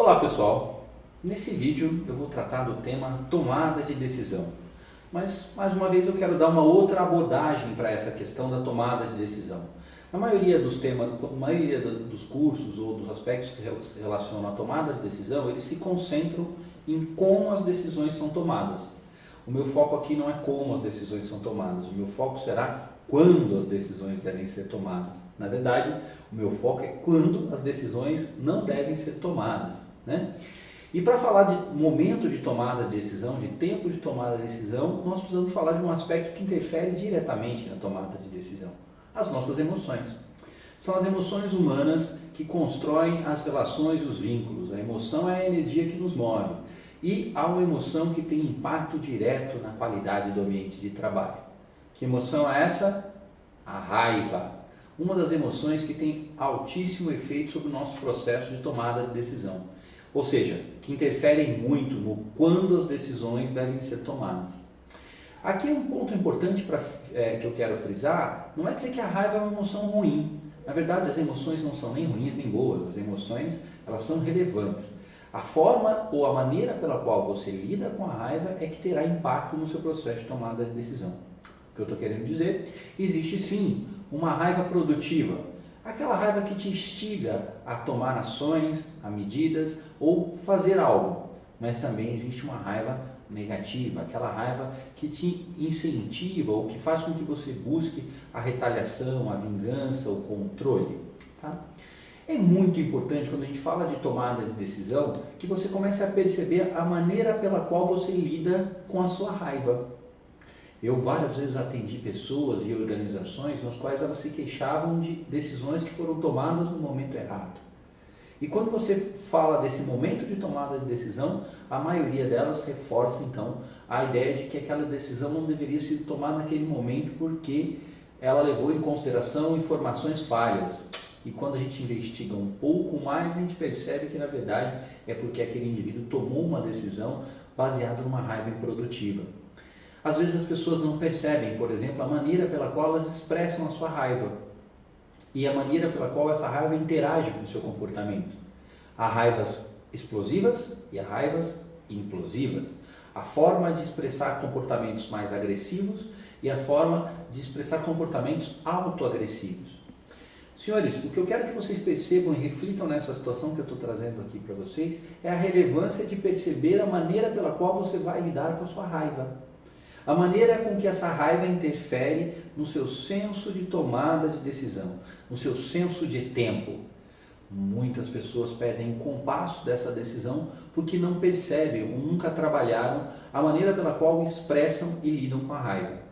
Olá pessoal, nesse vídeo eu vou tratar do tema tomada de decisão, mas mais uma vez eu quero dar uma outra abordagem para essa questão da tomada de decisão. Na maioria dos temas, na maioria dos cursos ou dos aspectos que se relacionam à tomada de decisão, eles se concentram em como as decisões são tomadas. O meu foco aqui não é como as decisões são tomadas, o meu foco será quando as decisões devem ser tomadas. Na verdade, o meu foco é quando as decisões não devem ser tomadas, né? E para falar de momento de tomada de decisão, de tempo de tomada de decisão, nós precisamos falar de um aspecto que interfere diretamente na tomada de decisão: as nossas emoções. São as emoções humanas que constroem as relações e os vínculos. A emoção é a energia que nos move. E há uma emoção que tem impacto direto na qualidade do ambiente de trabalho. Que emoção é essa? A raiva. Uma das emoções que tem altíssimo efeito sobre o nosso processo de tomada de decisão. Ou seja, que interferem muito no quando as decisões devem ser tomadas. Aqui um ponto importante que eu quero frisar, não é dizer que a raiva é uma emoção ruim. Na verdade, as emoções não são nem ruins nem boas. As emoções, elas são relevantes. A forma ou a maneira pela qual você lida com a raiva é que terá impacto no seu processo de tomada de decisão. O que eu estou querendo dizer? Existe sim uma raiva produtiva, aquela raiva que te instiga a tomar ações, a medidas ou fazer algo, mas também existe uma raiva negativa, aquela raiva que te incentiva ou que faz com que você busque a retaliação, a vingança, o controle, tá? É muito importante, quando a gente fala de tomada de decisão, que você comece a perceber a maneira pela qual você lida com a sua raiva. Eu várias vezes atendi pessoas e organizações nas quais elas se queixavam de decisões que foram tomadas no momento errado. E quando você fala desse momento de tomada de decisão, a maioria delas reforça então a ideia de que aquela decisão não deveria ser tomada naquele momento porque ela levou em consideração informações falhas. E quando a gente investiga um pouco mais, a gente percebe que na verdade é porque aquele indivíduo tomou uma decisão baseada numa raiva improdutiva. Às vezes as pessoas não percebem, por exemplo, a maneira pela qual elas expressam a sua raiva e a maneira pela qual essa raiva interage com o seu comportamento. Há raivas explosivas e há raivas implosivas. A forma de expressar comportamentos mais agressivos e a forma de expressar comportamentos autoagressivos. Senhores, o que eu quero que vocês percebam e reflitam nessa situação que eu estou trazendo aqui para vocês é a relevância de perceber a maneira pela qual você vai lidar com a sua raiva. A maneira com que essa raiva interfere no seu senso de tomada de decisão, no seu senso de tempo. Muitas pessoas perdem o compasso dessa decisão porque não percebem ou nunca trabalharam a maneira pela qual expressam e lidam com a raiva.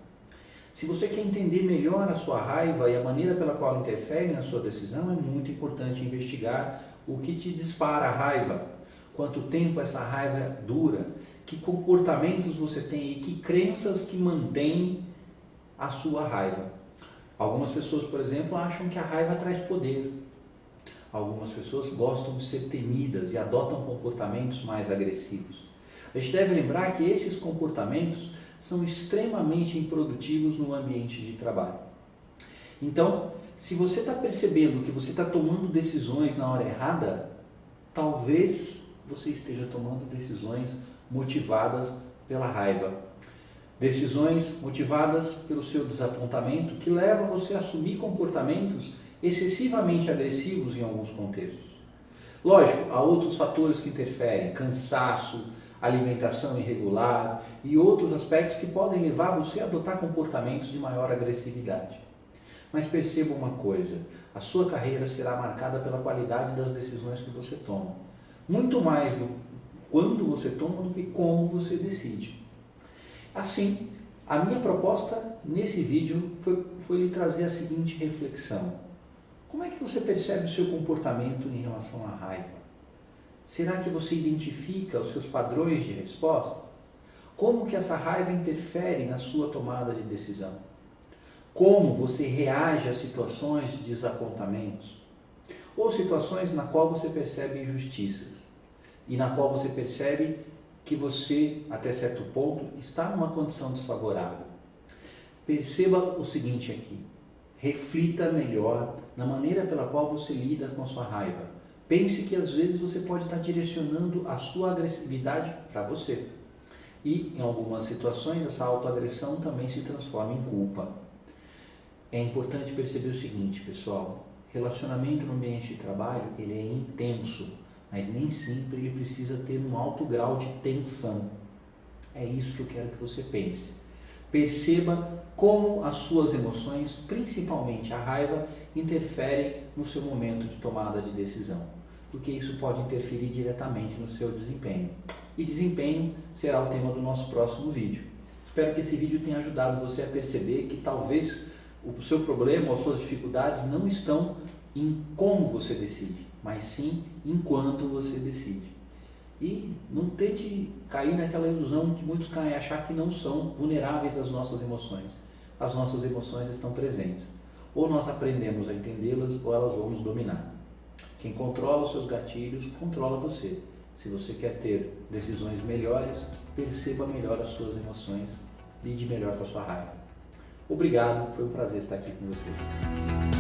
Se você quer entender melhor a sua raiva e a maneira pela qual ela interfere na sua decisão, é muito importante investigar o que te dispara a raiva, quanto tempo essa raiva dura, que comportamentos você tem e que crenças que mantêm a sua raiva. Algumas pessoas, por exemplo, acham que a raiva traz poder. Algumas pessoas gostam de ser temidas e adotam comportamentos mais agressivos. A gente deve lembrar que esses comportamentos são extremamente improdutivos no ambiente de trabalho. Então, se você está percebendo que você está tomando decisões na hora errada, talvez você esteja tomando decisões motivadas pela raiva. Decisões motivadas pelo seu desapontamento que levam você a assumir comportamentos excessivamente agressivos em alguns contextos. Lógico, há outros fatores que interferem: cansaço, alimentação irregular e outros aspectos que podem levar você a adotar comportamentos de maior agressividade. Mas perceba uma coisa: a sua carreira será marcada pela qualidade das decisões que você toma. Muito mais do quando você toma do que como você decide. Assim, a minha proposta nesse vídeo foi lhe trazer a seguinte reflexão: como é que você percebe o seu comportamento em relação à raiva? Será que você identifica os seus padrões de resposta? Como que essa raiva interfere na sua tomada de decisão? Como você reage a situações de desapontamentos? Ou situações na qual você percebe injustiças e na qual você percebe que você, até certo ponto, está numa condição desfavorável? Perceba o seguinte aqui: reflita melhor na maneira pela qual você lida com a sua raiva. Pense que às vezes você pode estar direcionando a sua agressividade para você. E em algumas situações essa autoagressão também se transforma em culpa. É importante perceber o seguinte, pessoal, relacionamento no ambiente de trabalho, ele é intenso, mas nem sempre ele precisa ter um alto grau de tensão. É isso que eu quero que você pense. Perceba como as suas emoções, principalmente a raiva, interferem no seu momento de tomada de decisão, porque isso pode interferir diretamente no seu desempenho. E desempenho será o tema do nosso próximo vídeo. Espero que esse vídeo tenha ajudado você a perceber que talvez o seu problema ou as suas dificuldades não estão em como você decide, mas sim em quanto você decide. E não tente cair naquela ilusão que muitos caem, achar que não são vulneráveis às nossas emoções. As nossas emoções estão presentes. Ou nós aprendemos a entendê-las ou elas vão nos dominar. Quem controla os seus gatilhos, controla você. Se você quer ter decisões melhores, perceba melhor as suas emoções, lide melhor com a sua raiva. Obrigado, foi um prazer estar aqui com você.